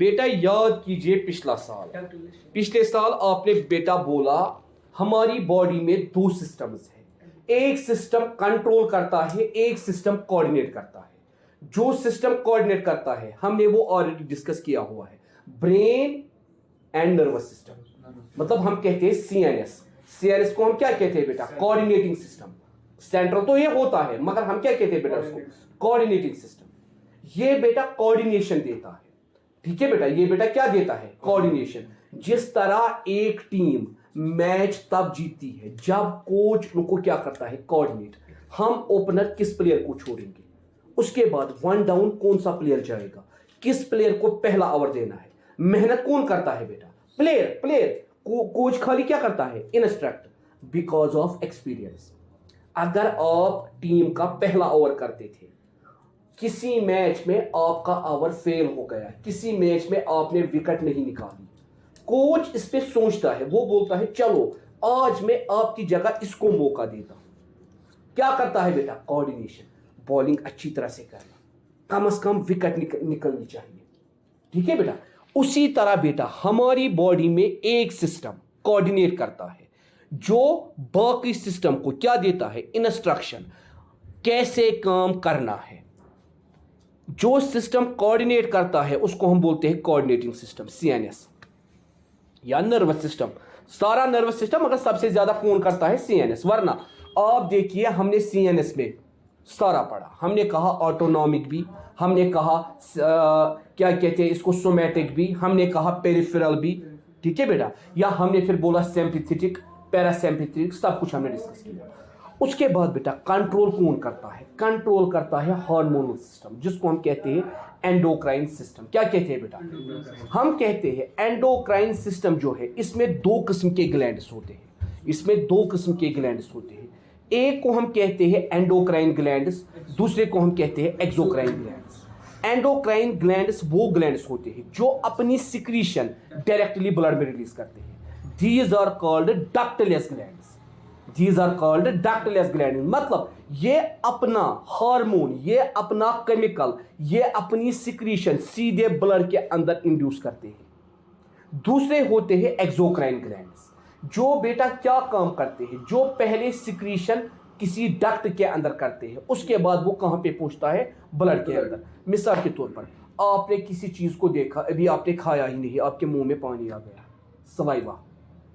बेटा याद कीजिए पिछले साल आपने बेटा बोला हमारी बॉडी में दो सिस्टम्स हैं, एक सिस्टम कंट्रोल करता है, एक सिस्टम कोऑर्डिनेट करता है। जो सिस्टम कोऑर्डिनेट करता है हमने वो ऑलरेडी डिस्कस किया हुआ है, ब्रेन एंड नर्वस सिस्टम, मतलब हम कहते हैं सीएनएस को हम क्या कहते हैं बेटा? Coordinating system. सेंट्रल तो ये होता है मगर हम क्या कहते हैं बेटा उसको? Coordinating system. ये बेटा कोऑर्डिनेशन देता है, ठीक है बेटा? ये बेटा क्या देता है? कोऑर्डिनेशन। जिस तरह एक टीम मैच तब जीतती है जब कोच उनको क्या करता है? कोऑर्डिनेट। हम ओपनर किस प्लेयर को छोड़ेंगे, उसके बाद वन डाउन कौन सा प्लेयर जाएगा, किस प्लेयर को पहला ओवर देना है, मेहनत कौन करता है बेटा? प्लेयर। कोच खाली क्या करता है? इंस्ट्रक्ट। Because of experience. अगर आप टीम का पहला ओवर करते थे, किसी मैच में आपका ओवर फेल हो गया, किसी मैच में आपने विकेट नहीं निकाली, कोच इस पे सोचता है, वो बोलता है चलो आज मैं आपकी जगह इसको मौका देता हूं। क्या करता है बेटा? कोऑर्डिनेशन। बॉलिंग अच्छी तरह से करना, कम से कम विकेट निकलनी चाहिए, ठीक है बेटा? उसी तरह बेटा हमारी बॉडी में एक सिस्टम कोऑर्डिनेट करता है जो बाकी सिस्टम को क्या देता है? इंस्ट्रक्शन, कैसे काम करना है। जो सिस्टम कोऑर्डिनेट करता है उसको हम बोलते हैं कोऑर्डिनेटिंग सिस्टम, सीएनएस या नर्वस सिस्टम। सारा नर्वस सिस्टम मगर सबसे ज्यादा कौन करता है? सीएनएस। वरना आप देखिए हमने सीएनएस में सारा पढ़ा, हमने कहा ऑटोनॉमिक भी, हमने कहा क्या कहते हैं इसको, सोमैटिक भी, हमने कहा पेरिफेरल भी, ठीक है बेटा? या हमने फिर बोला सिंपैथेटिक, पैरासिम्पैथेटिक, सब कुछ हमने डिस्कस किया। उसके बाद बेटा कंट्रोल कौन करता है? कंट्रोल करता है हार्मोनल सिस्टम, जिसको हम कहते हैं एंडोक्राइन सिस्टम। क्या कहते हैं बेटा? हम कहते हैं एंडोक्राइन सिस्टम जो है इसमें दो किस्म के ग्लैंड्स होते हैं, एक को हम कहते हैं एंडोक्राइन ग्लैंड्स, दूसरे को हम कहते हैं एक्सोक्राइन ग्लैंड्स। एंडोक्राइन ग्लैंड्स वो ग्लैंड्स होते हैं जो अपनी सिक्रीशन डायरेक्टली ब्लड में रिलीज करते हैं। These are called ductless glands. मतलब ये अपना हार्मोन, ये अपना केमिकल, ये अपनी सिक्रीशन सीधे ब्लड के अंदर इंड्यूस करते हैं। दूसरे होते हैं एक्सोक्राइन ग्लैंड्स, जो बेटा क्या काम करते हैं? जो पहले सिक्रीशन किसी डक्ट के अंदर करते हैं, उसके बाद वो कहां पे पहुंचता है? ब्लड के अंदर। मिसाल के तौर पर आपने किसी चीज को देखा, अभी आपने खाया ही नहीं, आपके मुंह में पानी आ गया, सलाइवा,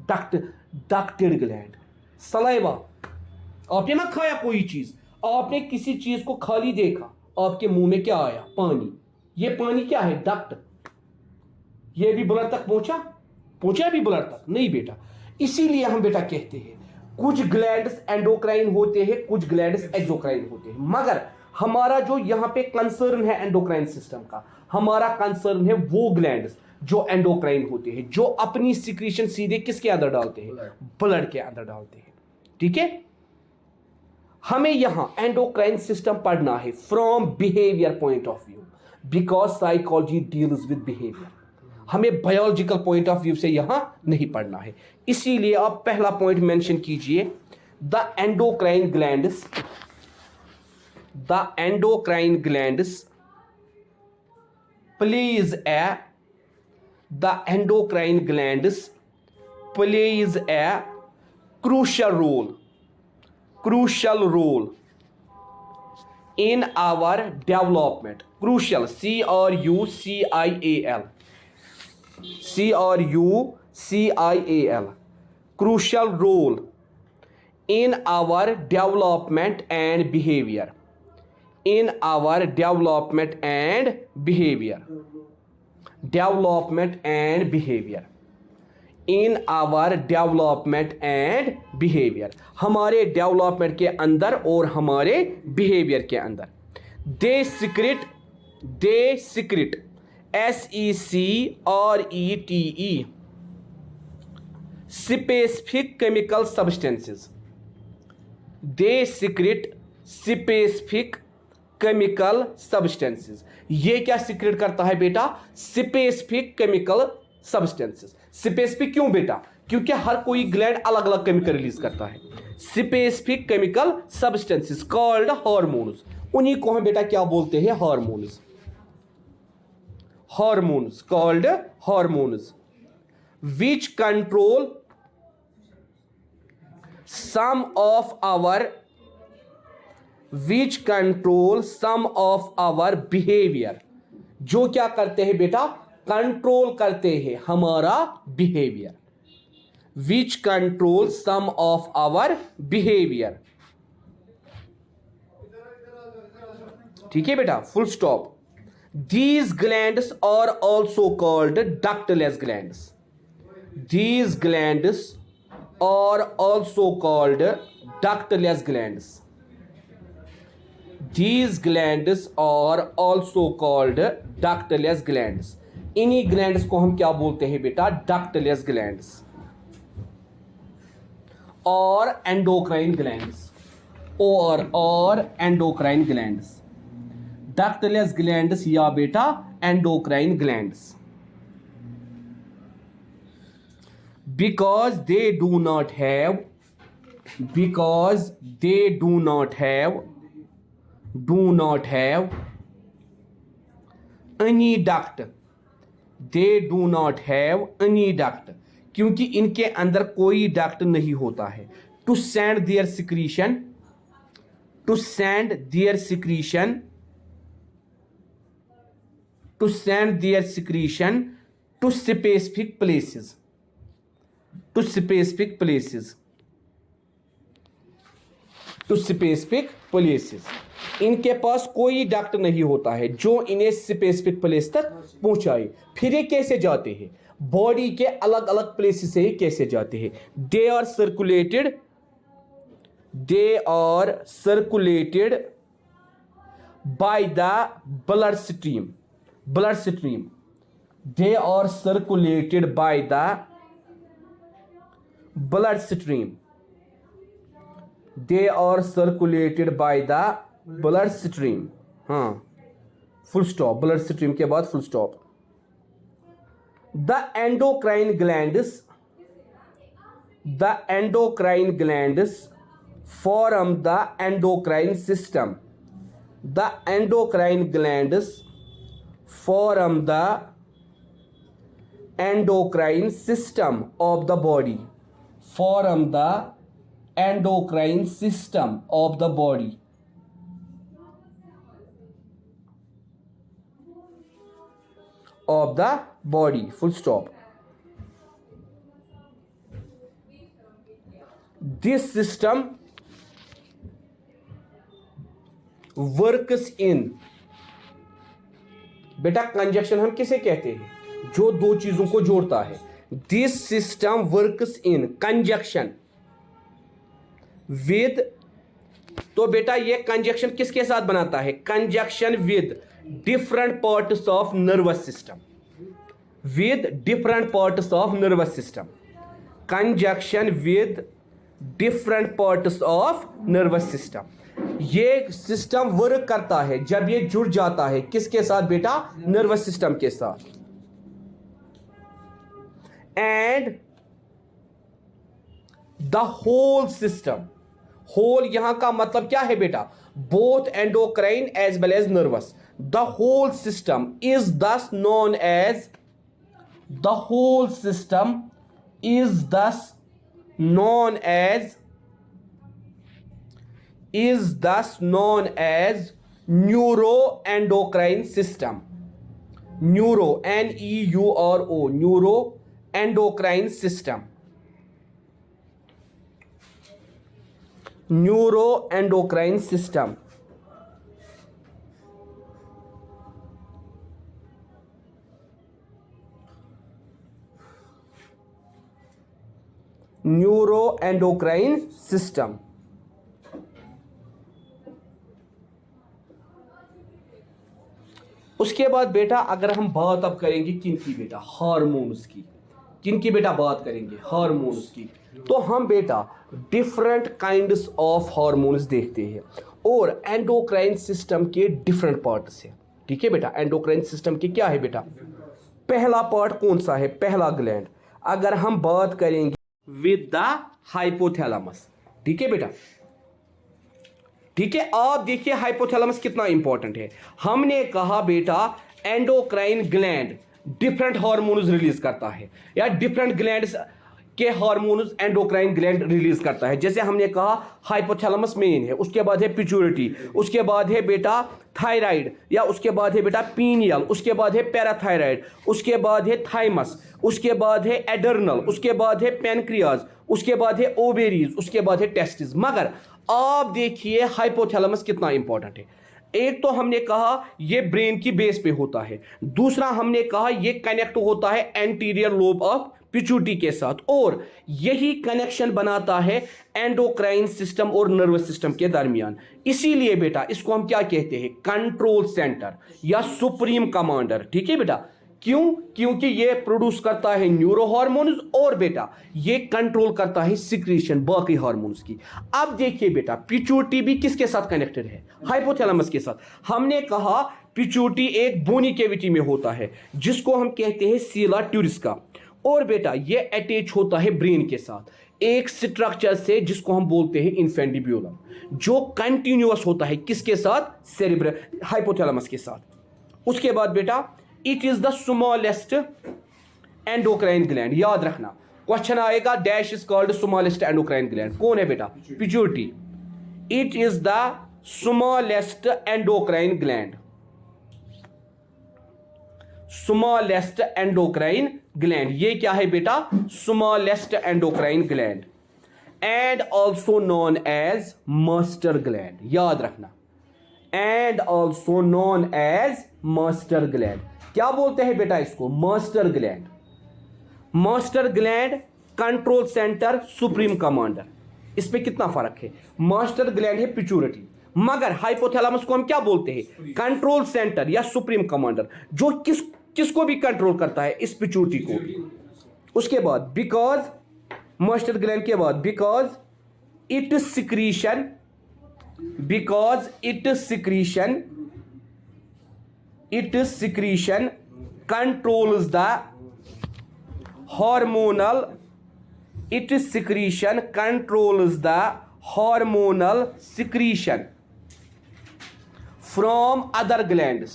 डक्टेड ग्लैंड, सलाइवा। आपने ना खाया कोई चीज, आपने किसी चीज को खाली देखा, आपके मुंह में क्या आया? पानी। ये पानी क्या है? डक्ट। ये भी ब्लड तक पहुंचा भी ब्लड तक? नहीं बेटा। इसीलिए हम बेटा कहते हैं कुछ ग्लैंड्स एंडोक्राइन होते हैं, कुछ ग्लैंड्स एक्सोक्राइन होते हैं। मगर हमारा जो यहां पे कंसर्न है एंडोक्राइन सिस्टम का, हमारा कंसर्न है वो ग्लैंड्स जो एंडोक्राइन होते हैं, जो अपनी सिक्रीशन सीधे किसके अंदर डालते हैं? ब्लड के अंदर डालते हैं, ठीक है? हमें यहां एंडोक्राइन सिस्टम पढ़ना है from behaviour point of view, because psychology deals with behaviour. हमें बायोलॉजिकल पॉइंट ऑफ व्यू से यहां नहीं पढ़ना है। इसीलिए आप पहला पॉइंट मेंशन कीजिए, the endocrine glands plays a crucial role in our development. Crucial, crucial, crucial role in our development and behavior. हमारे डेवलपमेंट के अंदर और हमारे बिहेवियर के अंदर। They secrete SECRETE specific chemical substances. They secrete specific chemical substances. ये क्या secrete करता है बेटा? Specific chemical substances. स्पेसिफिक क्यों बेटा? क्योंकि हर कोई ग्लैंड अलग अलग केमिकल रिलीज करता है। Specific chemical substances called hormones, उन्हीं को हम बेटा क्या बोलते हैं? Hormones. hormones called hormones which control some of our behavior, जो क्या करते हैं बेटा, कंट्रोल करते हैं हमारा behaviour, which control some of our behavior. ठीक है बेटा, full stop. These glands are also called ductless glands. These glands are also called ductless glands. These glands are also called ductless glands. इन्हीं glands को हम क्या बोलते हैं बेटा, ductless glands और endocrine glands और endocrine glands. Ductless glands या बेटा endocrine glands. Because they do not have any duct. They do not have any duct. क्योंकि इनके अंदर कोई डक्ट नहीं होता है. To send their secretion to specific places. इनके पास कोई डक्ट नहीं होता है जो इन्हें स्पेसिफिक प्लेस तक पहुंचाए. फिर ये कैसे जाते हैं, बॉडी के अलग अलग प्लेसेस से कैसे जाते हैं. They are circulated by the blood stream. They are circulated by the blood stream. हाँ, फुल स्टॉप. ब्लड स्ट्रीम के बाद full stop. The endocrine glands form the endocrine system. The endocrine glands form the endocrine system of the body. Full stop. This system works in, बेटा conjunction हम किसे कहते हैं, जो दो चीजों को जोड़ता है. This system works in conjunction with, तो बेटा ये कंजक्शन किसके साथ बनाता है, conjunction with different parts of nervous system. Conjunction with different parts of nervous system. ये सिस्टम वर्क करता है जब ये जुड़ जाता है किसके साथ बेटा, नर्वस सिस्टम के साथ. And the whole system, whole यहां का मतलब क्या है बेटा, both endocrine as well as nervous. The whole system is thus known as neuroendocrine system. neuroendocrine system. neuroendocrine system. उसके बाद बेटा अगर हम बात अब करेंगे किनकी बेटा, हार्मोन्स की. किनकी बेटा बात करेंगे, हार्मोन्स की. तो हम बेटा डिफरेंट काइंड्स ऑफ हार्मोन्स देखते हैं और एंडोक्राइन सिस्टम के डिफरेंट पार्ट्स हैं. ठीक है बेटा, एंडोक्राइन सिस्टम के क्या है बेटा, पहला पार्ट कौन सा है, पहला ग्लैंड. अगर हम बात करेंगे विद द हाइपोथैलेमस. ठीक है बेटा, ठीक है. आप देखिए हाइपोथैलेमस कितना इंपॉर्टेंट है. हमने कहा बेटा endocrine gland different hormones release करता है, या डिफरेंट ग्लैंड्स के हार्मोन्स एंडोक्राइन ग्लैंड रिलीज करता है। जैसे हमने कहा हाइपोथैलेमस मेन है, उसके बाद है पिट्यूटरी, उसके बाद है बेटा थायराइड, या उसके बाद है बेटा पीनियल, उसके बाद है पैराथायराइड, उसके बाद है थाइमस, उसके बाद है एडर्नल, उसके बाद है पैनक्रियाज, उसके बाद है ओवेरीज, उसके बाद है टेस्टिस। मगर आप देखिए हाइपोथैलेमस कितना इंपॉर्टेंट है। एक तो हमने कहा ये ब्रेन की बेस पे होता है, दूसरा हमने कहा ये कनेक्ट होता है एंटीरियर लोब ऑफ पिट्यूटरी के साथ, और यही कनेक्शन बनाता है एंडोक्राइन सिस्टम और नर्वस सिस्टम के दरमियान। इसीलिए बेटा इसको हम क्या कहते हैं, कंट्रोल सेंटर या सुप्रीम कमांडर। ठीक है बेटा, क्यों? क्योंकि ये प्रोड्यूस करता है न्यूरो हार्मोन्स, और बेटा ये कंट्रोल करता है सिक्रीशन बाकी हार्मोन्स की। अब देखिए बेटा पिट्यूटरी भी किसके साथ कनेक्टेड है, हाइपोथैलेमस के साथ। हमने कहा पिट्यूटरी एक बोनी कैविटी में होता है जिसको हम कहते हैं सीला ट्यूरिस्का, और बेटा ये अटैच होता है ब्रेन के साथ एक स्ट्रक्चर से जिसको हम बोलते हैं इन्फेंडिब्यूलम, जो कंटिन्यूअस होता है किसके साथ, सेरिब्रल हाइपोथैलेमस के साथ। उसके बाद बेटा it is the smallest endocrine gland. याद रखना क्वेश्चन आएगा, dash is called smallest endocrine gland. कौन है बेटा, pituitary. It is the smallest endocrine gland, smallest endocrine gland. ये क्या है बेटा, smallest endocrine gland, and also known as master gland. याद रखना, and also known as master gland. क्या बोलते हैं बेटा इसको, master gland. Master gland, control centre, supreme commander, इसमें कितना फर्क है। मास्टर ग्लैंड है पिट्यूटरी, मगर हाइपोथैलेमस को हम क्या बोलते हैं, कंट्रोल सेंटर या सुप्रीम कमांडर, जो किसको भी कंट्रोल करता है, इस पिट्यूटरी को भी। उसके बाद बिकॉज, मास्टर ग्लैंड के बाद because it secretion, because it secretion controls the hormonal, it secretion controls the hormonal secretion from other glands,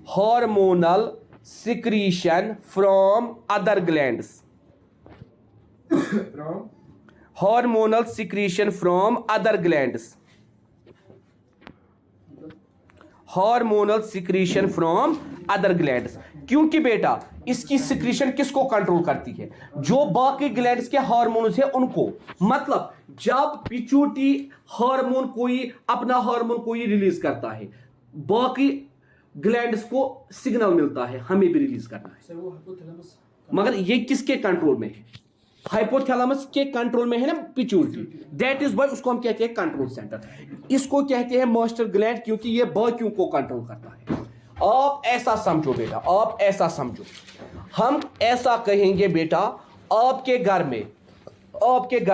hormonal secretion from other glands, hormonal secretion from other glands, hormonal secretion from other glands. क्योंकि बेटा इसकी secretion किसको control करती है, जो बाकी glands के hormones है उनको। मतलब जब पिट्यूटरी हार्मोन कोई अपना हार्मोन कोई रिलीज करता है, बाकी ग्लैंड्स को सिग्नल मिलता है हमें भी रिलीज करना है, मगर ये किसके कंट्रोल में है, हाइपोथैलेमस के कंट्रोल में है ना पिट्यूटरी। दैट इज व्हाई उसको हम कहते हैं कंट्रोल सेंटर। इसको कहते हैं मास्टर ग्लैंड क्योंकि ये बाकियों को कंट्रोल करता है। आप ऐसा समझो बेटा, आप ऐसा समझो, हम ऐसा कहेंगे बेटा, आपके घर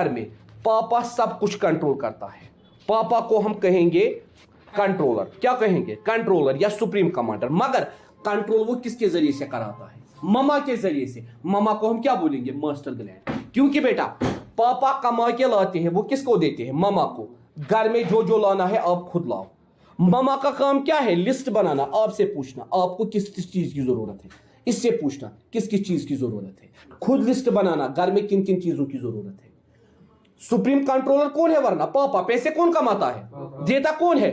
में पापा सब कुछ कंट्रोल करता है। पापा को हम कहेंगे कंट्रोलर, क्या कहेंगे, कंट्रोलर या सुप्रीम कमांडर। मगर कंट्रोल वो किसके जरिए से कराता है, ममा के जरिए से। ममा को हम क्या बोलेंगे, मास्टर ग्लैंड। क्योंकि बेटा पापा कमा के लाते हैं, वो किसको देते हैं, ममा को। घर में जो जो लाना है आप खुद लाओ। ममा का काम क्या है, लिस्ट बनाना, आपसे पूछना आपको किस किस चीज की जरूरत है, इससे पूछना किस किस चीज की जरूरत है, खुद लिस्ट बनाना घर में किन किन चीजों की जरूरत है। सुप्रीम कंट्रोलर कौन है, वरना पापा। पैसे कौन कमाता है, देता कौन है,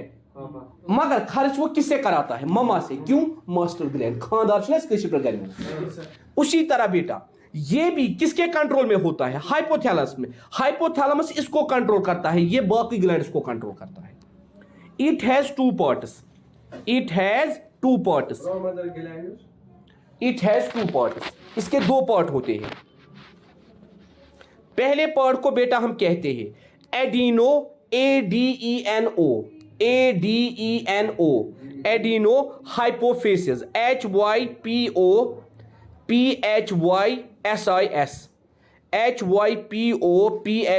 मगर खर्च वो किससे कराता है, ममा से। क्यों, मास्टर ग्लैंड, खानदार घर में। उसी तरह बेटा ये भी किसके कंट्रोल में होता है, हाइपोथैलेमस में। हाइपोथैलेमस इसको कंट्रोल करता है, ये बाकी ग्लैंड्स को कंट्रोल करता है। It has two parts, it has two parts, it has two parts. इसके दो पार्ट होते हैं। पहले पार्ट को बेटा हम कहते हैं adeno, ADENO, ADENO, adeno hypophysis, HYPOPHYSIS, HYPOPHYSIS,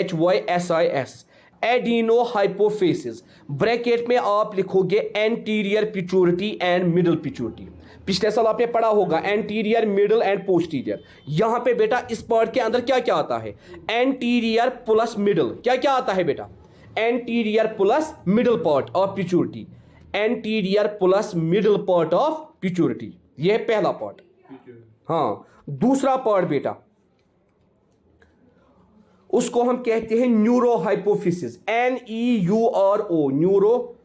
adeno hypophysis. Bracket में आप लिखोगे anterior pituitary and middle pituitary. पिछले साल आपने पढ़ा होगा एंटीरियर, मिडिल एंड पोस्टीरियर। यहां पे बेटा इस पार्ट के अंदर क्या क्या आता है, एंटीरियर प्लस मिडिल। क्या क्या आता है बेटा, anterior plus middle part of pituitary, anterior plus middle part of pituitary. यह है पहला पार्ट। हाँ, दूसरा पार्ट बेटा उसको हम कहते हैं neuro hypophysis, NEURO, neuro,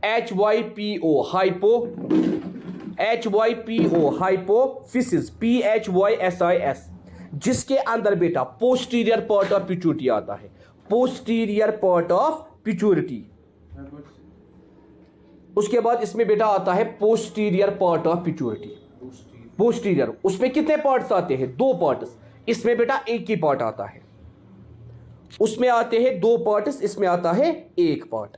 HYPO hypophysis, PHYSIS, जिसके अंदर बेटा पोस्टीरियर पार्ट ऑफ पिट्यूटरी आता है, पोस्टीरियर पार्ट ऑफ पिट्यूटरी। उसके बाद इसमें बेटा आता है posterior part of pituitary. Posterior, उसमें कितने पार्ट्स आते हैं? 2 पार्ट्स। इसमें बेटा एक ही पार्ट आता है, उसमें आते हैं 2 पार्ट्स, इसमें आता है 1 पार्ट।